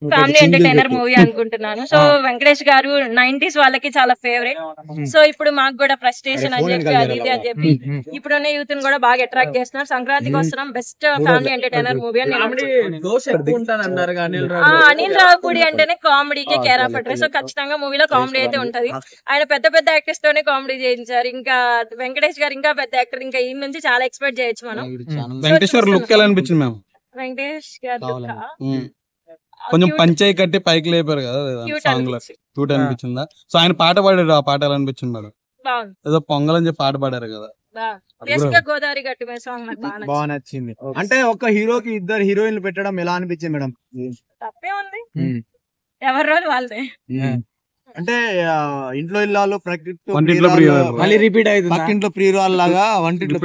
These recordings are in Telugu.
ఫ్యామిలీ ఎంటర్టైనర్ మూవీ అనుకుంటున్నాను. సో వెంకటేష్ గారు 90s వాళ్ళకి చాలా ఫేవరెట్. సో ఇప్పుడు మాకు కూడా ఫ్రస్ట్రేషన్ అని చెప్పి అది ఇది అని చెప్పి ఇప్పుడున్న యూత్ ని కూడా బాగా అట్రాక్ట్ చేస్తున్నారు. సంక్రాంతికి వస్తున్నాం బెస్ట్ ఫ్యామిలీ ఎంటర్టైనర్ మూవీ అని అనిల్ రావుపూడి అంటేనే కామెడీకే కేర్ ఆఫ్ అడ్రస్. సో ఖచ్చితంగా మూవీలో కామెడీ అయితే ఉంటది. ఆయన పెద్ద పెద్ద యాక్టర్స్ తోనే కామెడీ చేయించారు. ఇంకా వెంకటేష్ గారు ఇంకా పెద్ద యాక్టర్, ఇంకా ఈ నుంచి చాలా ఎక్స్పెక్ట్ చేయొచ్చు మనం. వెంకటేష్ గారు లుక్ ఎలా అనిపించింది మ్యామ్? వెంకటేష్ గారు కొంచెం పంచాయి కట్టి పైకి లేపారు కదా సాంగ్ లో, క్యూట్ అనిపించిందా? సో ఆయన పాట పాడారు, ఆ పాట ఎలా అనిపించింది మేడం? ఏదో పొంగల్ అని చెప్పి పాట పాడారు కదా, గోదావరి గట్టు మీద సాంగ్ నాకు బాగా నచ్చింది. అంటే ఒక హీరోకి ఇద్దరు హీరోయిన్లు పెట్టడం ఎలా అనిపించింది మేడం? తప్పే ఉంది, ఎవరి రోజు వాళ్ళదే. అంటే ఇంట్లో ఇల్లాలు మళ్ళీ రిపీట్ అవుతుంది, పక్కింట్లో ప్రియురాలు లాగా వంటింట్లో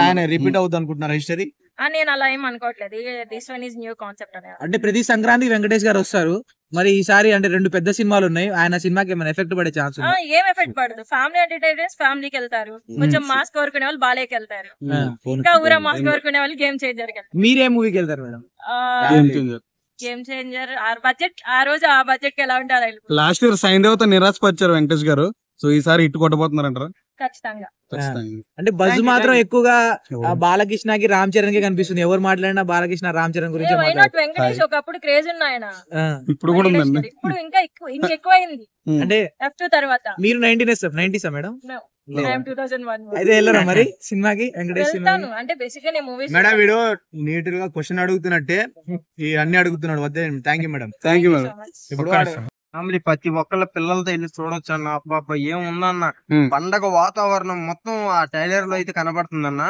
ఆయన రిపీట్ అవుతుంది అనుకుంటున్నారు హిస్టరీ? నేను అలా ఏం అనుకోవట్లేదు. This one is new concept అనేది. అంటే ప్రతి సంక్రాంతి వెంకటేష్ గారు వస్తారు, మరి ఈసారి అంటే 2 పెద్ద సినిమాలు ఉన్నాయి, ఆయన సినిమాకి ఏమైనా ఎఫెక్ట్ పడే ఛాన్స్? ఏం ఎఫెక్ట్ పడదు. ఫ్యామిలీ ఎంటర్టైనర్స్ ఫ్యామిలీకి వెళ్తారు, కొంచెం మాస్ కోరుకునే వాళ్ళు బాలేకి వెళ్తారు, ఇంకా ఊరా మాస్ కోరుకునే వాళ్ళు గేమ్ చేంజర్. మీరే మూవీకి వెళ్తారు మేడం? గేమ్ చేంజర్ బడ్జెట్ ఆ రోజు ఆ బడ్జెట్ కి ఎలా ఉండాలి. లాస్ట్ ఇయర్ సైంధవతో నిరాశపరిచారు వెంకటేష్ గారు, సో ఈసారి ఇటు కొట్టబోతున్నారంటారా? ఖచ్చితంగా. అంటే బజ్ మాత్రం ఎక్కువగా బాలకృష్ణకి రామ్ చరణ్ కి కనిపిస్తుంది. ఎవరు మాట్లాడినా బాలకృష్ణ రామ్ చరణ్ గురించి. వెంకటేష్ ఒకప్పుడు క్రేజ్ ఉన్న ఆయన, ఇప్పుడు కూడా ఉందండి, ఇప్పుడు ఇంకా ఎక్కువైంది. అంటే F2 తర్వాత. మీరు 90s మేడం? 2001. అయితే వెళ్ళరా మరి సినిమాకి వెంకటేష్? అంటే బేసిక్ గా మూవీస్ మేడం వీడు నీట్ గా క్వశ్చన్ అడుగుతున్నట్టే అన్ని అడుగుతున్నాడు. Thank you madam. Thank you madam. ఇప్పుడు ఫ్యామిలీ ప్రతి ఒక్కళ్ళ పిల్లలతో వెళ్ళి చూడొచ్చు అన్న. అబ్బా ఏముందన్న, పండగ వాతావరణం మొత్తం ఆ ట్రైలర్ లో అయితే కనబడుతుందన్న.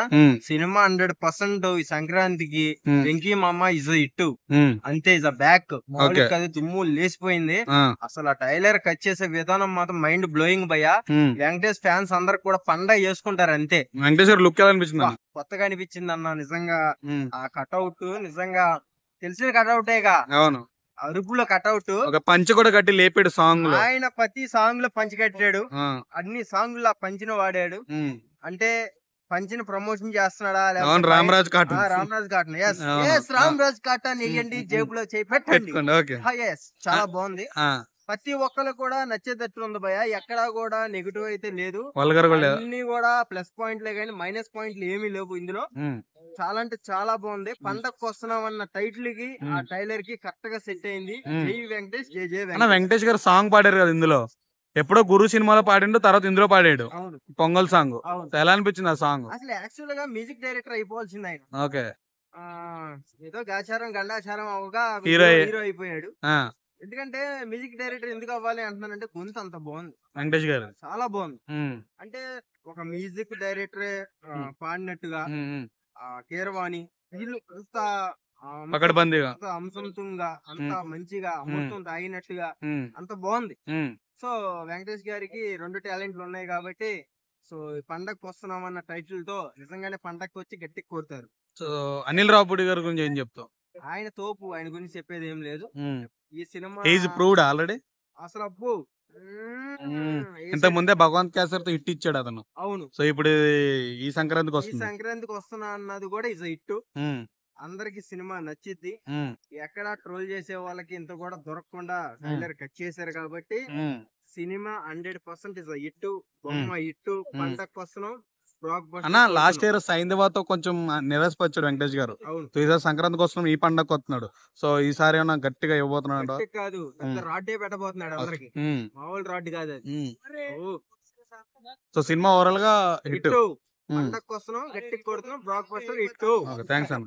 సినిమా 100% ఈ సంక్రాంతికి వెంకీ మామ ఇజ్ ఇట్ అంతే, ఇజ్ బ్యాక్. అది దుమ్ము లేసిపోయింది అసలు. ఆ ట్రైలర్ కట్ చేసే విధానం మాత్రం మైండ్ బ్లోయింగ్ భయ్యా. వెంకటేష్ ఫ్యాన్స్ అందరు కూడా పండగ చేసుకుంటారు అంతే. వెంకటేష్ గారు లుక్ ఎలా అనిపించింది? కొత్తగా అనిపించింది అన్న నిజంగా. ఆ కట్అవుట్ నిజంగా తెలిసిన కట్అవుటేగా. అవును, అరుపులో కట్అవుట్, ఒక పంచ కూడా కట్టి లేపాడు సాంగ్ లో. ఆయన ప్రతి సాంగ్ లో పంచి కట్టాడు, అన్ని సాంగ్ లో పంచిన వాడాడు. అంటే పంచిన ప్రమోషన్ చేస్తున్నాడా? Ramraj cotton, Ramraj cotton, Ramraj cotton వేయండి, జేబులో చేయి పెట్టండి. చాలా బాగుంది. ప్రతి ఒక్కరు కూడా నచ్చేటట్టు ఉంది భయ. ఎక్కడా కూడా నెగిటివ్ అయితే లేదు, అన్ని కూడా ప్లస్ పాయింట్లే కానీ మైనస్ పాయింట్లు ఏమీ లేవు ఇందులో. చాలా అంటే చాలా బాగుంది. పండగకు వస్తున్నాం అన్న టైటిల్ కి ఆ ట్రైలర్ కి కరెక్ట్ గా సెట్ అయింది. జై వెంకటేష్, జై జై వెంకటేష్. వెంకటేష్ గారు సాంగ్ పాడారు కదా ఇందులో, ఎప్పుడో గురు సినిమాలో పాడిండు, తర్వాత ఇందులో పాడాడు పొంగల్ సాంగ్. ఎలా అనిపించింది ఆ సాంగ్? అసలు యాక్చువల్ గా మ్యూజిక్ డైరెక్టర్ అయిపోవాల్సింది ఆయన. ఓకే, ఏదో గాచారం గండాచారం అవగా హీరో అయిపోయాడు. ఎందుకంటే మ్యూజిక్ డైరెక్టర్ ఎందుకు అవ్వాలి అంటున్నానంటే గొంతు అంత బాగుంది వెంకటేష్ గారు, చాలా బాగుంది. అంటే ఒక మ్యూజిక్ డైరెక్టరే పాడినట్టుగా కీరవాణి వీళ్ళు అంత పకడ్బందీగా, అంశంగా, అంత మంచిగా అమృతం తాగినట్టుగా అంత బాగుంది. సో వెంకటేష్ గారికి 2 టాలెంట్లు ఉన్నాయి కాబట్టి సో పండగకు వస్తున్నాం అన్న టైటిల్ తో నిజంగానే పండగకు వచ్చి గట్టి కోరుతారు. సో అనిల్ రావుపూడి గారి గురించి ఏం చెప్తావు? ఆయన తోపు, ఆయన గురించి చెప్పేది ఏం లేదు. ఈ సినిమా ప్రూవ్డ్ ఆల్రెడీ. అసలు అప్పు ఇంతకు ముందే భగవంత్ కేసర్ తో హిట్ ఇచ్చాడు అతను. అవును. సో ఇప్పుడు ఈ సంక్రాంతికి వస్తున్నా అన్నది కూడా ఇజ్ హిట్. అందరికి సినిమా నచ్చిద్ది. ఎక్కడ ట్రోల్ చేసే వాళ్ళకి ఇంత కూడా దొరకకుండా ట్రైలర్ కట్ చేశారు కాబట్టి సినిమా 100% ఇజ్ హిట్. బొమ్మ హిట్. పండగకు వస్తున్నాం. లాస్ట్ ఇయర్ సైంధవాతో కొంచెం నిరాశపరిచాడు వెంకటేష్ గారు. ఈసారి సంక్రాంతికి వస్తున్నాం, ఈ పండగకు వస్తున్నాడు. సో ఈసారి ఏమన్నా గట్టిగా ఇవ్వబోతున్నాడు? కాదు, రాడ్డే పెట్టబోతున్నాడు అందరికి. మామూలు రాడ్ కాదు అది. సో సినిమా ఓవరాల్ గా హిట్. పండగకు వస్తున్నాం, గట్టి కొడుతున్నాం, బ్లాక్ బస్టర్ హిట్. థ్యాంక్స్ అన్న.